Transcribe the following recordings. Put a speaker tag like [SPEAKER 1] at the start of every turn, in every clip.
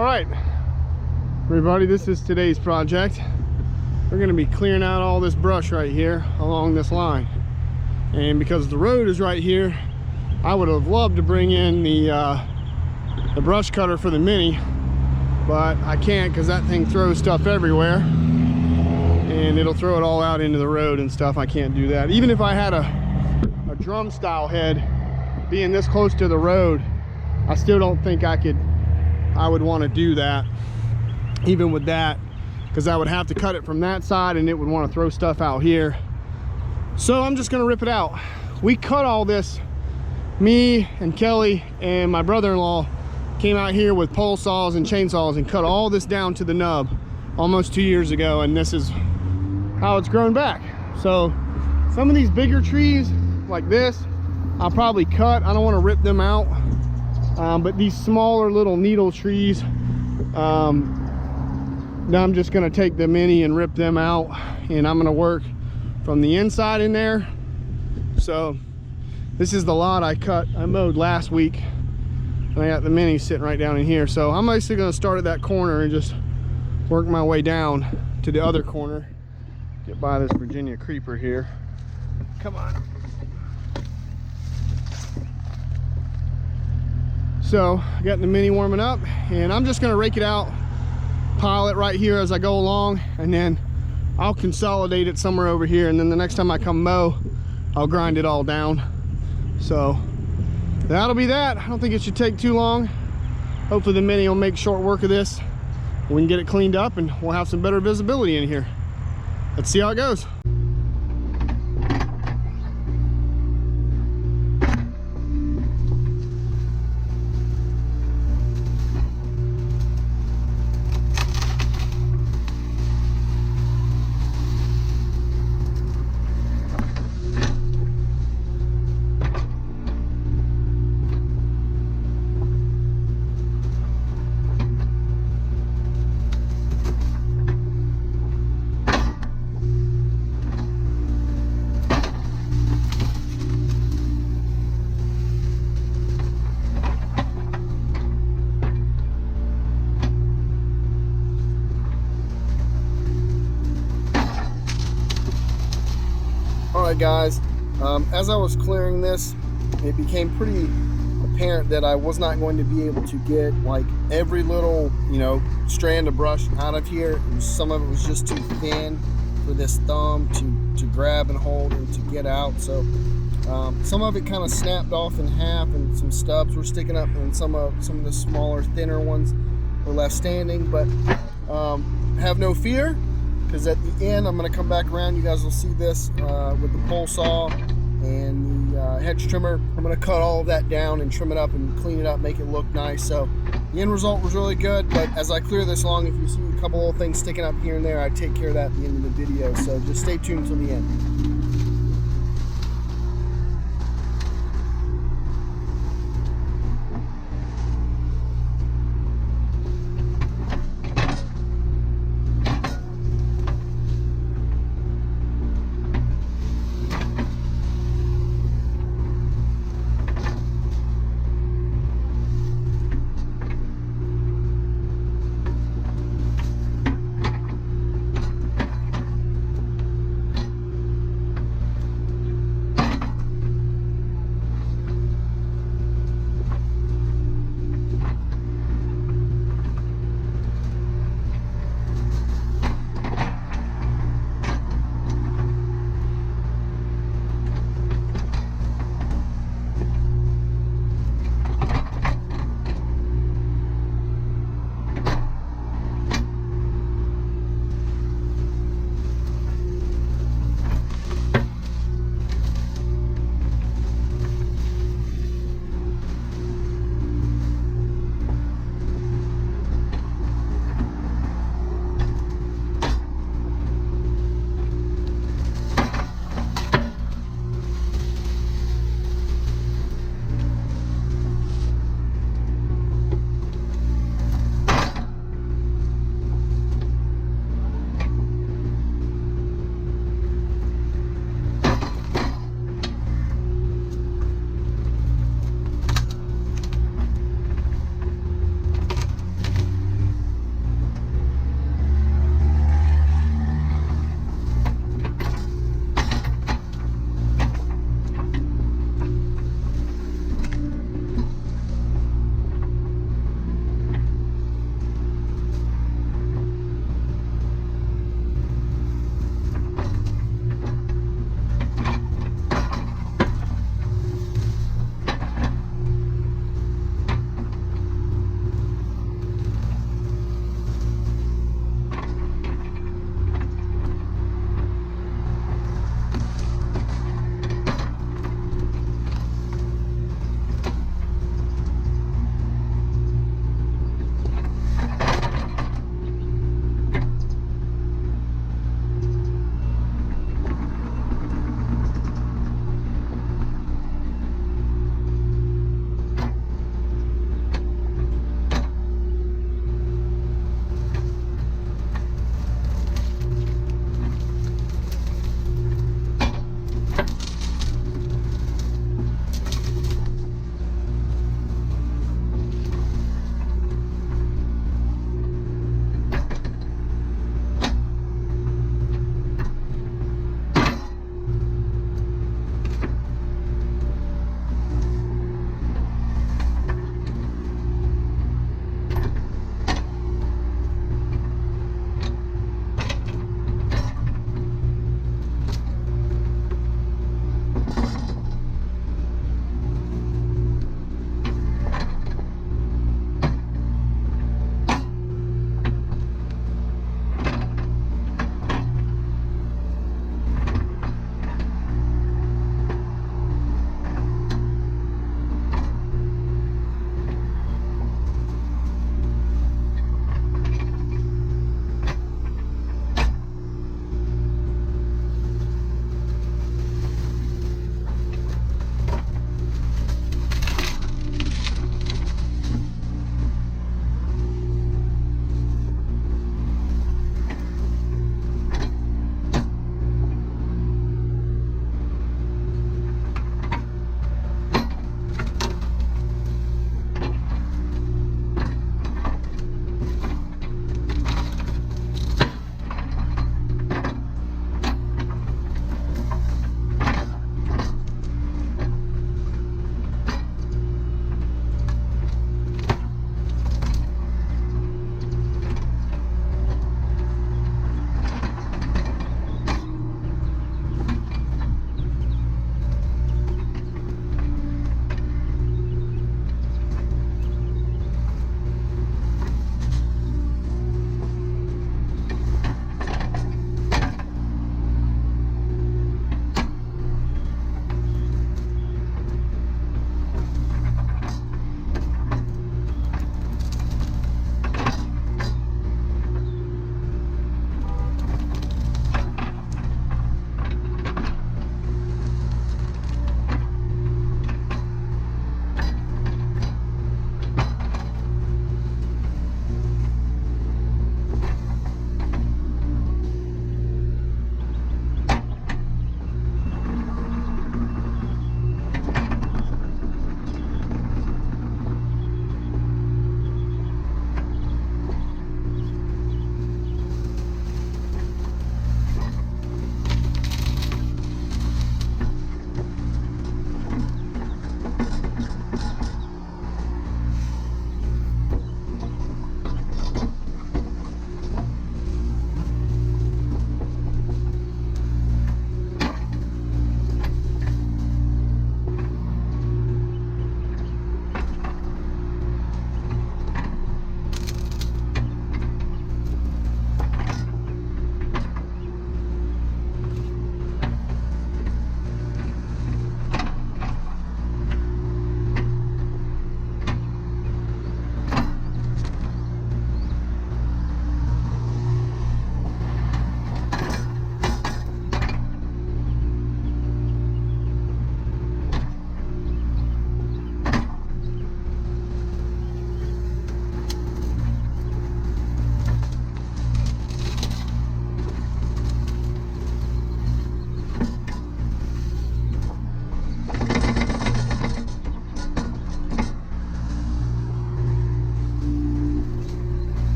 [SPEAKER 1] All right, everybody, this is today's project. We're going to be clearing out all this brush right here along this line. And because the road is right here, I would have loved to bring in the brush cutter for the Mini, but I can't because that thing throws stuff everywhere and it'll throw it all out into the road and stuff. I can't do that. Even if I had a drum style head, being this close to the road, I still don't think I would want to do that, even with that, because I would have to cut it from that side and it would want to throw stuff out here. So I'm just going to rip it out. We cut all this, me and Kelly and my brother-in-law came out here with pole saws and chainsaws and cut all this down to the nub almost 2 years ago, and this is how it's grown back. So some of these bigger trees like this, I'll probably cut. I don't want to rip them out. But these smaller little needle trees, now I'm just going to take the Mini and rip them out, and I'm going to work from the inside in there. So this is the lot I mowed last week, and I got the Mini sitting right down in here. So I'm basically going to start at that corner and just work my way down to the other corner. Get by this Virginia creeper here. Come on. So I got the Mini warming up, and I'm just going to rake it out, pile it right here as I go along, and then I'll consolidate it somewhere over here, and then the next time I come mow, I'll grind it all down. So that'll be that. I don't think it should take too long. Hopefully the Mini will make short work of this. We can get it cleaned up and we'll have some better visibility in here. Let's see how it goes. Alright guys, as I was clearing this, it became pretty apparent that I was not going to be able to get like every little, strand of brush out of here. Some of it was just too thin for this thumb to grab and hold and to get out. So some of it kind of snapped off in half, and some stubs were sticking up, and some of the smaller, thinner ones were left standing. But have no fear, because at the end I'm going to come back around. You guys will see this with the pole saw and the hedge trimmer. I'm going to cut all of that down and trim it up and clean it up, make it look nice. So the end result was really good, but as I clear this along, if you see a couple little things sticking up here and there, I take care of that at the end of the video. So just stay tuned till the end.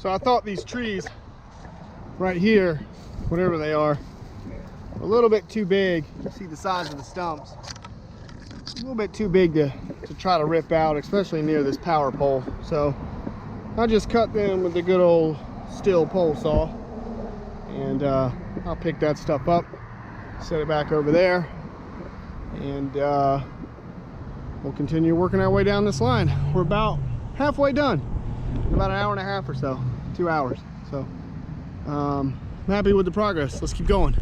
[SPEAKER 1] So I thought these trees right here, whatever they are a little bit too big. You see the size of the stumps. A little bit too big to try to rip out, especially near this power pole. So I just cut them with the good old steel pole saw, and I'll pick that stuff up, set it back over there, and we'll continue working our way down this line. We're about halfway done in about an hour and a half or so, 2 hours. So I'm happy with the progress. Let's keep going.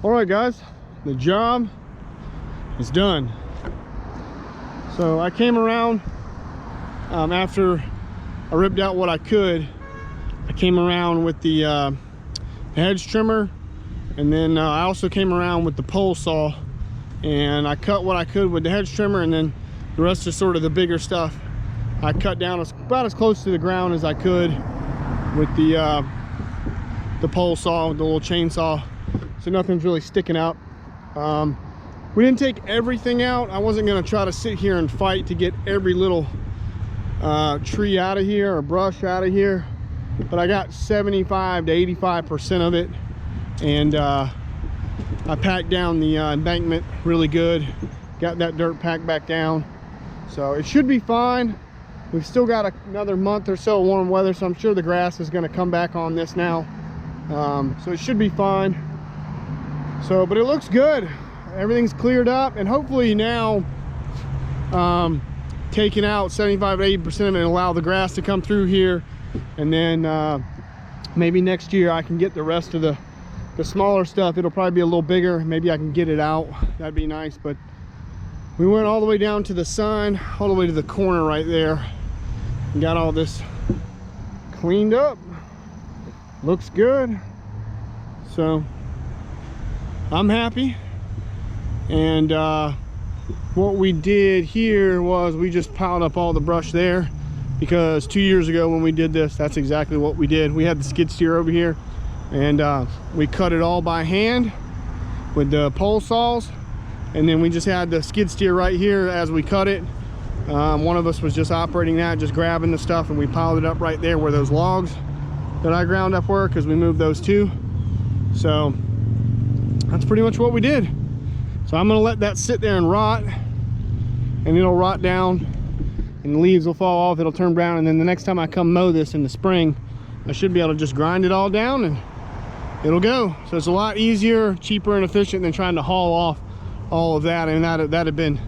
[SPEAKER 1] All right, guys, the job is done. So I came around after I ripped out what I could. I came around with the hedge trimmer, and then I also came around with the pole saw, and I cut what I could with the hedge trimmer, and then the rest is sort of the bigger stuff. I cut down about as close to the ground as I could with the pole saw, with the little chainsaw, so nothing's really sticking out. We didn't take everything out. I wasn't gonna try to sit here and fight to get every little tree out of here or brush out of here, but I got 75 to 85% of it, and I packed down the embankment really good, got that dirt packed back down, so it should be fine. We've still got another month or so of warm weather, so I'm sure the grass is going to come back on this now, so it should be fine. So, but it looks good. Everything's cleared up, and hopefully now taking out 75 to 80% of it and allow the grass to come through here, and then maybe next year I can get the rest of the smaller stuff. It'll probably be a little bigger. Maybe I can get it out. That'd be nice. But we went all the way down to the sign, all the way to the corner right there, and got all this cleaned up. Looks good. So I'm happy. And what we did here was we just piled up all the brush there, because 2 years ago when we did this, that's exactly what we did. We had the skid steer over here, and we cut it all by hand with the pole saws, and then we just had the skid steer right here as we cut it. One of us was just operating that, just grabbing the stuff, and we piled it up right there where those logs that I ground up were, because we moved those too. So that's pretty much what we did. So I'm gonna let that sit there and rot, and it'll rot down, and the leaves will fall off, it'll turn brown, and then the next time I come mow this in the spring, I should be able to just grind it all down and it'll go. So it's a lot easier, cheaper, and efficient than trying to haul off all of that, and that'd been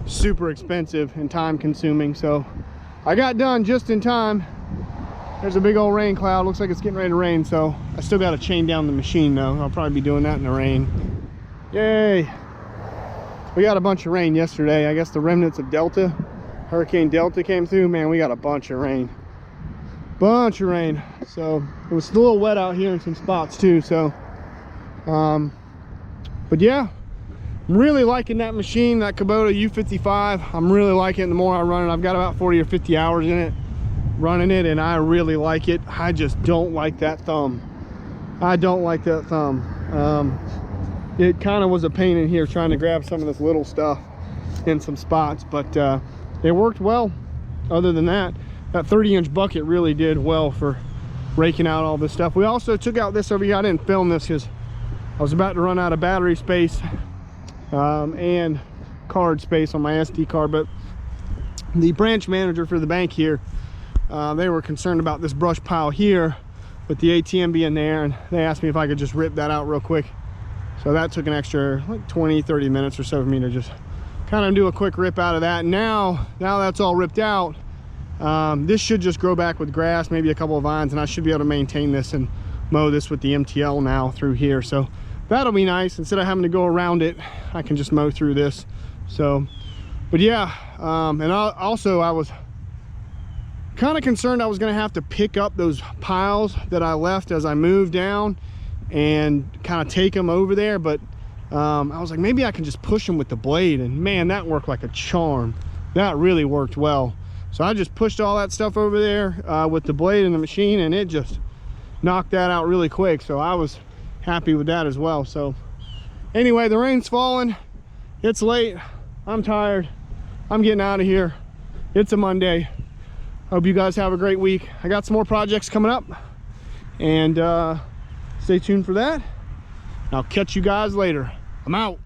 [SPEAKER 1] super expensive and time consuming. So I got done just in time. There's a big old rain cloud, looks like it's getting ready to rain, so I still got to chain down the machine though. I'll probably be doing that in the rain. Yay! We got a bunch of rain yesterday. I guess the remnants of Delta, Hurricane Delta came through. Man, we got a bunch of rain. Bunch of rain. So it was a little wet out here in some spots too. So, but yeah, I'm really liking that machine, that Kubota U55. I'm really liking it. The more I run it, I've got about 40 or 50 hours in it running it, and I really like it. I just don't like that thumb. I don't like that thumb. It kind of was a pain in here trying to grab some of this little stuff in some spots, but it worked well. Other than that, that 30-inch bucket really did well for raking out all this stuff. We also took out this over here. I didn't film this because I was about to run out of battery space and card space on my SD card, but the branch manager for the bank here, they were concerned about this brush pile here with the ATM being there, and they asked me if I could just rip that out real quick. So that took an extra like 20-30 minutes or so for me to just kind of do a quick rip out of that. Now that's all ripped out, this should just grow back with grass, maybe a couple of vines, and I should be able to maintain this and mow this with the MTL now through here. So that'll be nice. Instead of having to go around it, I can just mow through this. So, but yeah, and I was kind of concerned I was going to have to pick up those piles that I left as I moved down and kind of take them over there, but I was like, maybe I can just push them with the blade, and man, that worked like a charm. That really worked well. So I just pushed all that stuff over there with the blade in the machine, and it just knocked that out really quick. So I was happy with that as well. So anyway, the rain's falling, it's late, I'm tired, I'm getting out of here. It's a Monday. Hope you guys have a great week. I got some more projects coming up, and stay tuned for that. I'll catch you guys later. I'm out.